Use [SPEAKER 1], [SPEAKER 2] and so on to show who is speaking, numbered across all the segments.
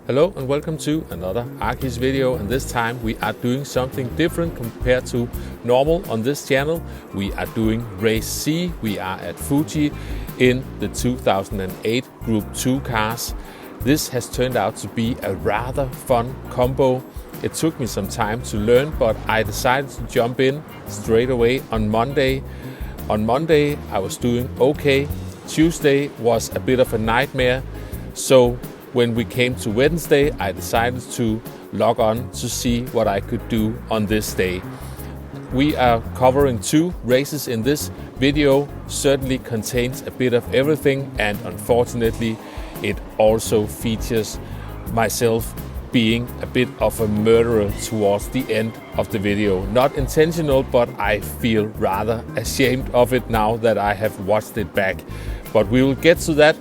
[SPEAKER 1] Hello and welcome to another Arkis video, and this time we are doing something different compared to normal on this channel. We are doing Race C. We are at Fuji in the 2008 Group 2 cars. This has turned out to be a rather fun combo. It took me some time to learn, but I decided to jump in straight away on Monday. On Monday I was doing okay. Tuesday was a bit of a nightmare. So when we came to Wednesday, I decided to log on to see what I could do on this day. We are covering 2 races in this video. Certainly contains a bit of everything, and unfortunately it also features myself being a bit of a murderer towards the end of the video. Not intentional, but I feel rather ashamed of it now that I have watched it back. But we will get to that.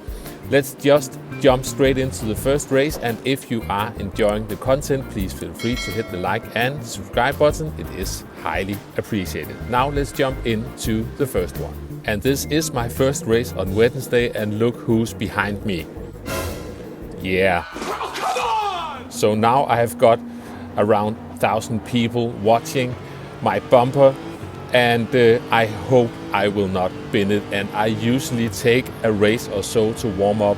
[SPEAKER 1] Let's just jump straight into the first race, and if you are enjoying the content, please feel free to hit the like and subscribe button. It is highly appreciated. Now let's jump into the first one. And this is my first race on Wednesday, and look who's behind me. Yeah. So now I have got around 1,000 people watching my bumper, and I hope I will not bin it. And I usually take a race or so to warm up.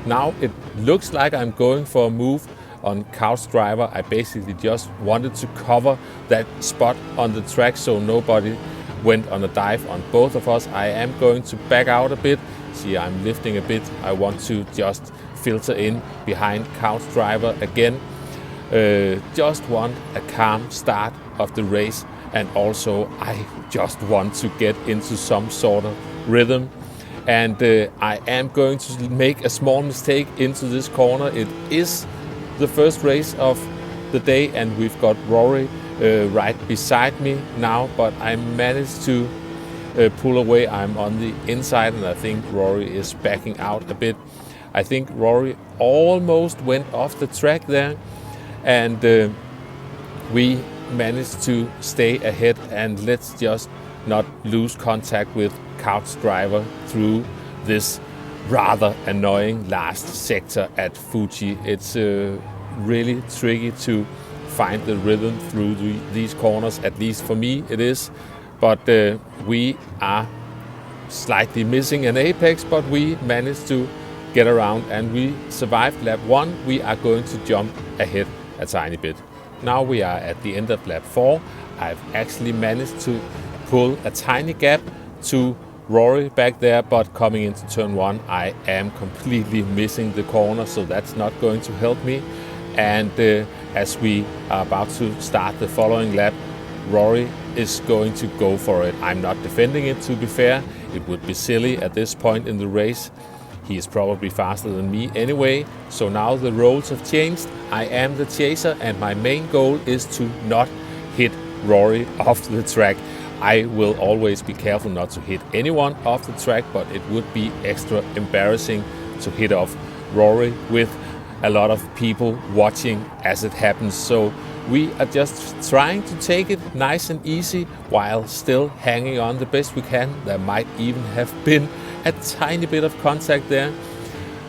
[SPEAKER 1] Now it looks like I'm going for a move on couch driver. I basically just wanted to cover that spot on the track so nobody went on a dive on both of us. I am going to back out a bit. See, I'm lifting a bit. I want to just filter in behind couch driver again. Just want a calm start of the race, and also I just want to get into some sort of rhythm. And I am going to make a small mistake into this corner. It is the first race of the day, and we've got Rory right beside me now, but I managed to pull away. I'm on the inside, and I think Rory is backing out a bit. I think Rory almost went off the track there, and we managed to stay ahead. And let's just not lose contact with couch driver through this rather annoying last sector at Fuji. It's really tricky to find the rhythm through these corners, at least for me it is. But we are slightly missing an apex, but we managed to get around and we survived lap 1. We are going to jump ahead a tiny bit. Now we are at the end of lap 4. I've actually managed to pull a tiny gap to Rory back there, but coming into turn 1 I am completely missing the corner, so that's not going to help me. And as we are about to start the following lap, Rory is going to go for it. I'm not defending it, to be fair. It would be silly at this point in the race. He is probably faster than me anyway, so now the roles have changed. I am the chaser, and my main goal is to not hit Rory off the track. I will always be careful not to hit anyone off the track, but it would be extra embarrassing to hit off Rory with a lot of people watching as it happens. So we are just trying to take it nice and easy while still hanging on the best we can. There might even have been a tiny bit of contact there,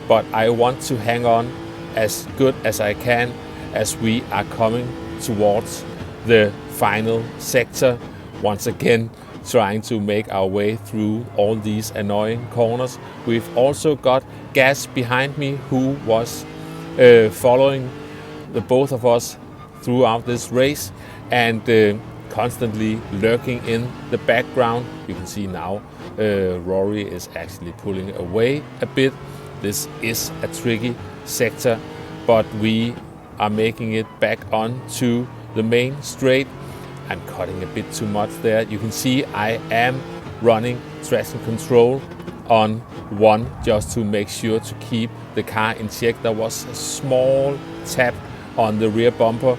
[SPEAKER 1] but I want to hang on as good as I can as we are coming towards the final sector. Once again, trying to make our way through all these annoying corners. We've also got Gas behind me, who was following the both of us throughout this race, and constantly lurking in the background. You can see now Rory is actually pulling away a bit. This is a tricky sector, but we are making it back on to the main straight. I'm cutting a bit too much there. You can see I am running traction control on 1 just to make sure to keep the car in check. There was a small tap on the rear bumper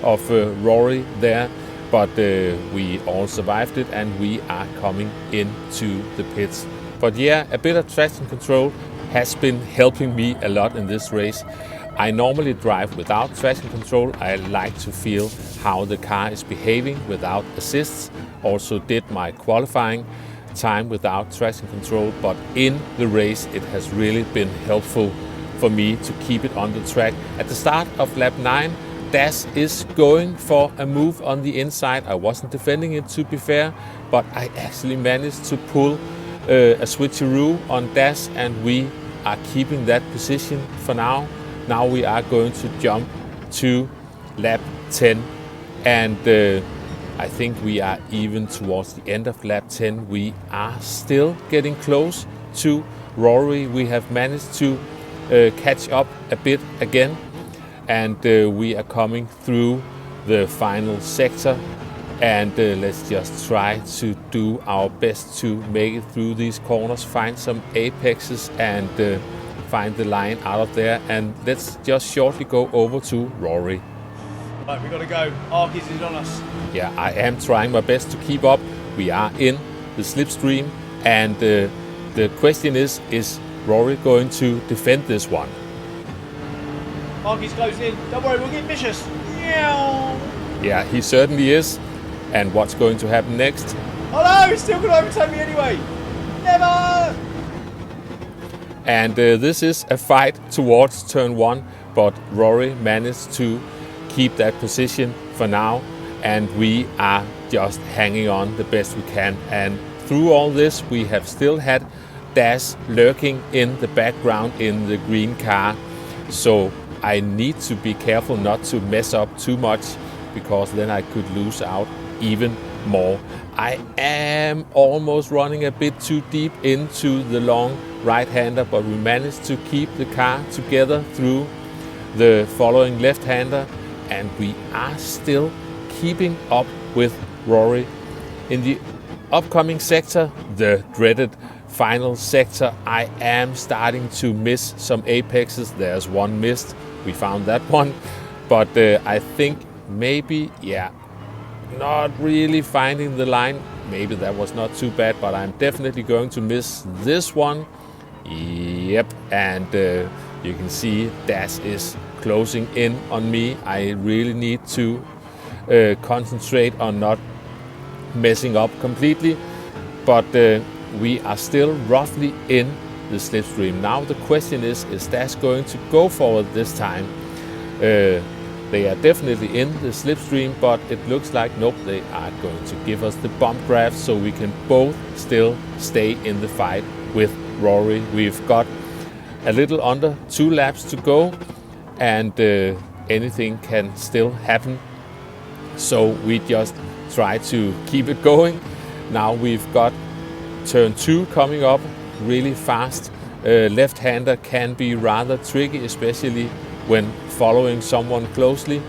[SPEAKER 1] of Rory there, but we all survived it and we are coming into the pits. But yeah, a bit of traction control has been helping me a lot in this race. I normally drive without traction control. I like to feel how the car is behaving without assists. Also did my qualifying time without traction control, but in the race it has really been helpful for me to keep it on the track. At the start of lap 9, Das is going for a move on the inside. I wasn't defending it, to be fair, but I actually managed to pull a switcheroo on Das, and we are keeping that position for now. Now we are going to jump to lap 10, and I think we are even towards the end of lap 10. We are still getting close to Rory. We have managed to catch up a bit again, and we are coming through the final sector, and let's just try to do our best to make it through these corners, find some apexes, and find the line out of there. And let's just shortly go over to Rory.
[SPEAKER 2] Right, we gotta go. Arkies is on us.
[SPEAKER 1] Yeah, I am trying my best to keep up. We are in the slipstream, and the question is Rory going to defend this one?
[SPEAKER 2] Arkies goes in. Don't worry, we'll get vicious.
[SPEAKER 1] Yeah, he certainly is. And what's going to happen next?
[SPEAKER 2] Oh no, he's still gonna overtake me anyway. Never!
[SPEAKER 1] And this is a fight towards turn 1, but Rory managed to keep that position for now, and we are just hanging on the best we can. And through all this, we have still had Das lurking in the background in the green car, so I need to be careful not to mess up too much, because then I could lose out even more. I am almost running a bit too deep into the long right-hander, but we managed to keep the car together through the following left-hander, and we are still keeping up with Rory. In the upcoming sector, the dreaded final sector, I am starting to miss some apexes. There's one missed. We found that one. But I think maybe, yeah, not really finding the line. Maybe that was not too bad, but I'm definitely going to miss this one. Yep, and you can see Das is closing in on me. I really need to concentrate on not messing up completely, but we are still roughly in the slipstream. Now the question is Das going to go forward this time? They are definitely in the slipstream, but it looks like nope, they are going to give us the bump draft, so we can both still stay in the fight with Rory. We've got a little under 2 laps to go, and anything can still happen, so we just try to keep it going. Now we've got turn 2 coming up really fast. Left-hander can be rather tricky, especially when following someone closely,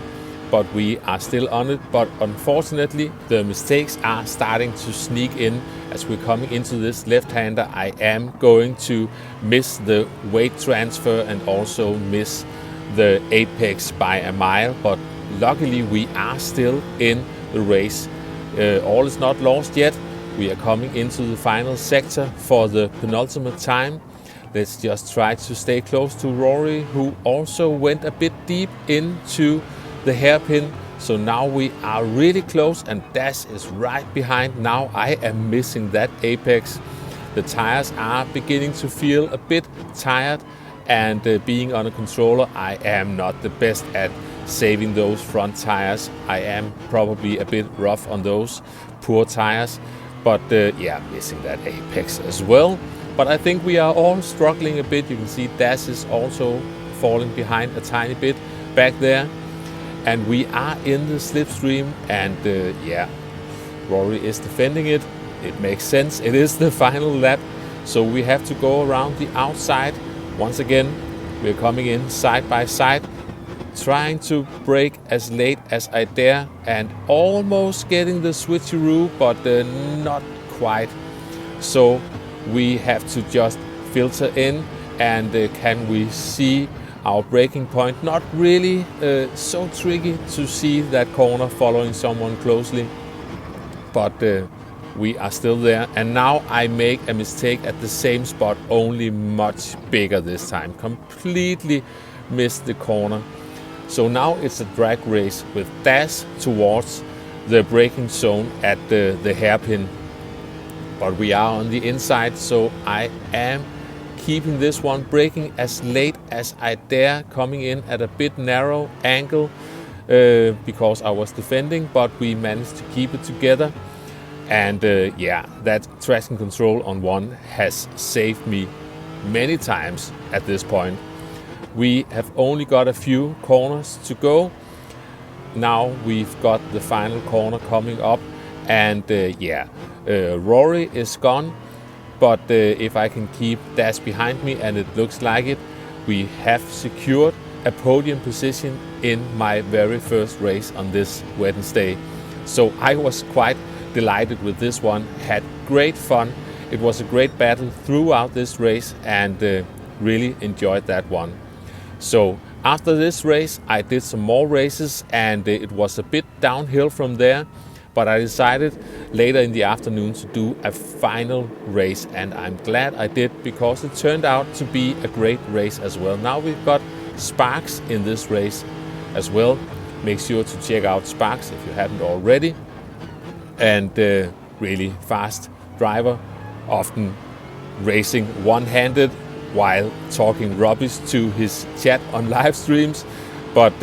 [SPEAKER 1] but we are still on it. But unfortunately, the mistakes are starting to sneak in as we're coming into this left-hander. I am going to miss the weight transfer and also miss the apex by a mile, but luckily we are still in the race. All is not lost yet. We are coming into the final sector for the penultimate time. Let's just try to stay close to Rory, who also went a bit deep into the hairpin. So now we are really close, and Das is right behind. Now I am missing that apex. The tires are beginning to feel a bit tired, and being on a controller, I am not the best at saving those front tires. I am probably a bit rough on those poor tires, but yeah, missing that apex as well. But I think we are all struggling a bit. You can see Das is also falling behind a tiny bit back there. And we are in the slipstream, and yeah, Rory is defending it. It makes sense. It is the final lap, so we have to go around the outside. Once again, we're coming in side by side, trying to brake as late as I dare, and almost getting the switcheroo, but not quite. So we have to just filter in, and can we see our braking point? Not really so tricky to see that corner following someone closely, but we are still there. And now I make a mistake at the same spot, only much bigger this time. Completely missed the corner. So now it's a drag race with Das towards the braking zone at the hairpin. But we are on the inside, so I am keeping this one, braking as late as I dare, coming in at a bit narrow angle because I was defending, but we managed to keep it together. And yeah, that traction control on one has saved me many times at this point. We have only got a few corners to go. Now we've got the final corner coming up, and Rory is gone, but if I can keep Dash behind me, and it looks like it, we have secured a podium position in my very first race on this Wednesday. So I was quite delighted with this one, had great fun. It was a great battle throughout this race, and really enjoyed that one. So after this race I did some more races, and it was a bit downhill from there, but I decided later in the afternoon to do a final race, and I'm glad I did, because it turned out to be a great race as well. Now we've got Sparks in this race as well. Make sure to check out Sparks if you haven't already. And really fast driver, often racing one-handed while talking rubbish to his chat on live streams. But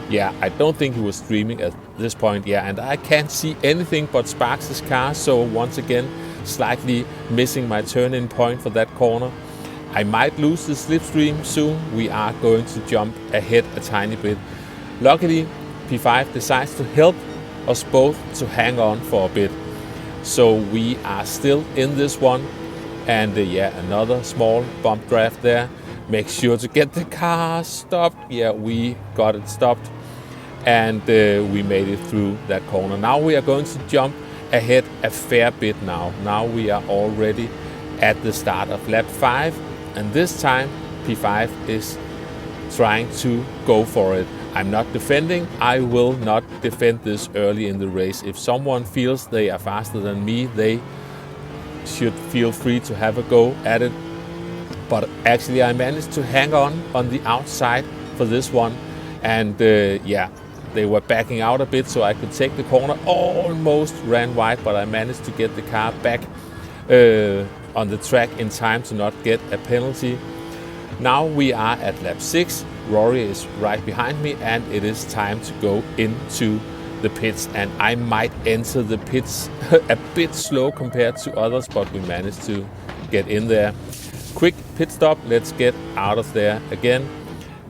[SPEAKER 1] yeah, I don't think he was streaming at this point. Yeah, and I can't see anything but Sparks' car, so once again slightly missing my turn-in point for that corner. I might lose the slipstream soon. We are going to jump ahead a tiny bit. Luckily, P5 decides to help us both to hang on for a bit. So we are still in this one. And yeah, another small bump draft there. Make sure to get the car stopped. Yeah, we got it stopped. And we made it through that corner. Now we are going to jump ahead a fair bit now. Now we are already at the start of lap 5. And this time P5 is trying to go for it. I'm not defending. I will not defend this early in the race. If someone feels they are faster than me, they should feel free to have a go at it. But actually I managed to hang on the outside for this one, and yeah, they were backing out a bit so I could take the corner. Almost ran wide, but I managed to get the car back on the track in time to not get a penalty. Now we are at lap 6. Rory is right behind me, and it is time to go into the pits, and I might enter the pits a bit slow compared to others, but we managed to get in there. Quick pit stop, let's get out of there again.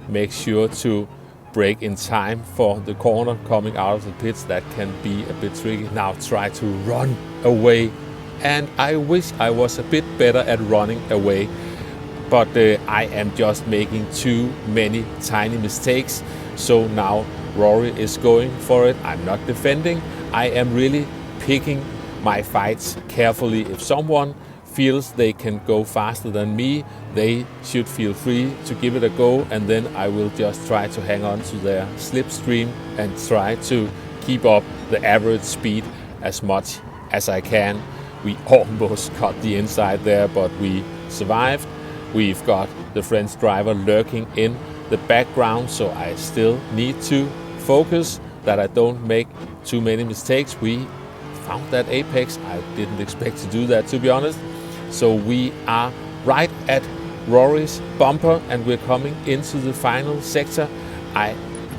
[SPEAKER 1] Make sure to brake in time for the corner coming out of the pits. That can be a bit tricky. Now try to run away, and I wish I was a bit better at running away, but I am just making too many tiny mistakes. So now Rory is going for it. I'm not defending. I am really picking my fights carefully. If someone feels they can go faster than me, they should feel free to give it a go, and then I will just try to hang on to their slipstream and try to keep up the average speed as much as I can. We almost got the inside there, but we survived. We've got the French driver lurking in the background, so I still need to focus that I don't make too many mistakes. We found that apex. I didn't expect to do that, to be honest. So we are right at Rory's bumper, and we're coming into the final sector. I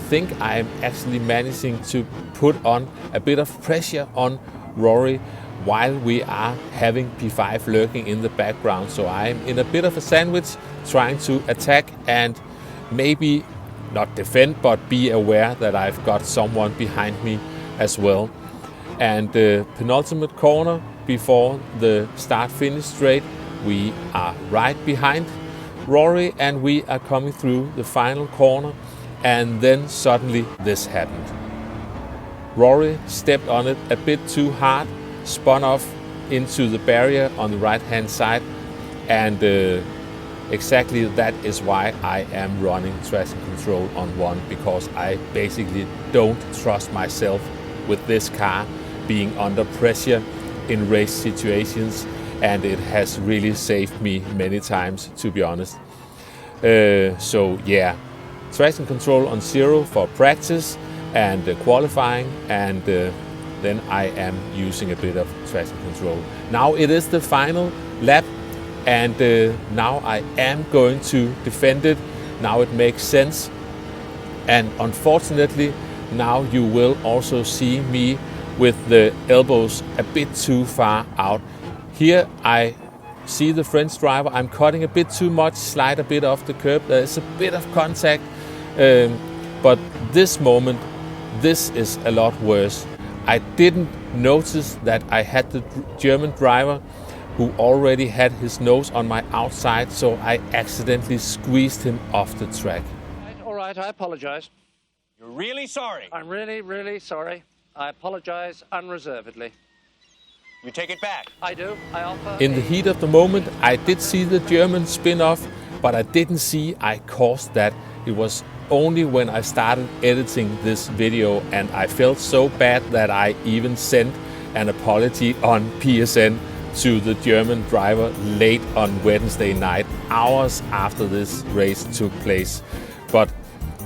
[SPEAKER 1] think I'm actually managing to put on a bit of pressure on Rory while we are having P5 lurking in the background. So I'm in a bit of a sandwich, trying to attack and maybe not defend, but be aware that I've got someone behind me as well. And the penultimate corner before the start-finish straight, we are right behind Rory, and we are coming through the final corner, and then suddenly this happened. Rory stepped on it a bit too hard, spun off into the barrier on the right-hand side, and exactly that is why I am running traction control on one, because I basically don't trust myself with this car being under pressure in race situations, and it has really saved me many times, to be honest. So yeah, traction control on 0 for practice and qualifying, and then I am using a bit of traction control. Now it is the final lap, and now I am going to defend it. Now it makes sense, and unfortunately now you will also see me with the elbows a bit too far out. Here I see the French driver, I'm cutting a bit too much, slide a bit off the curb, there's a bit of contact, but this moment, this is a lot worse. I didn't notice that I had the German driver who already had his nose on my outside, so I accidentally squeezed him off the track.
[SPEAKER 3] All right, I apologize.
[SPEAKER 4] You're really sorry.
[SPEAKER 3] I'm really, really sorry. I apologize unreservedly.
[SPEAKER 4] You take it back.
[SPEAKER 3] I do. I offer.
[SPEAKER 1] In the heat of the moment, I did see the German spin off, but I didn't see I caused that. It was only when I started editing this video, and I felt so bad that I even sent an apology on PSN to the German driver late on Wednesday night, hours after this race took place. But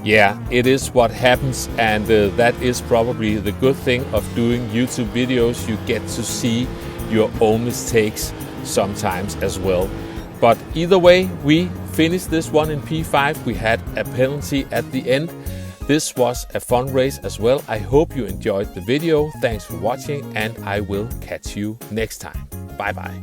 [SPEAKER 1] yeah, it is what happens, and that is probably the good thing of doing YouTube videos. You get to see your own mistakes sometimes as well. But either way, we finished this one in P5. We had a penalty at the end. This was a fun race as well. I hope you enjoyed the video. Thanks for watching, and I will catch you next time. Bye bye.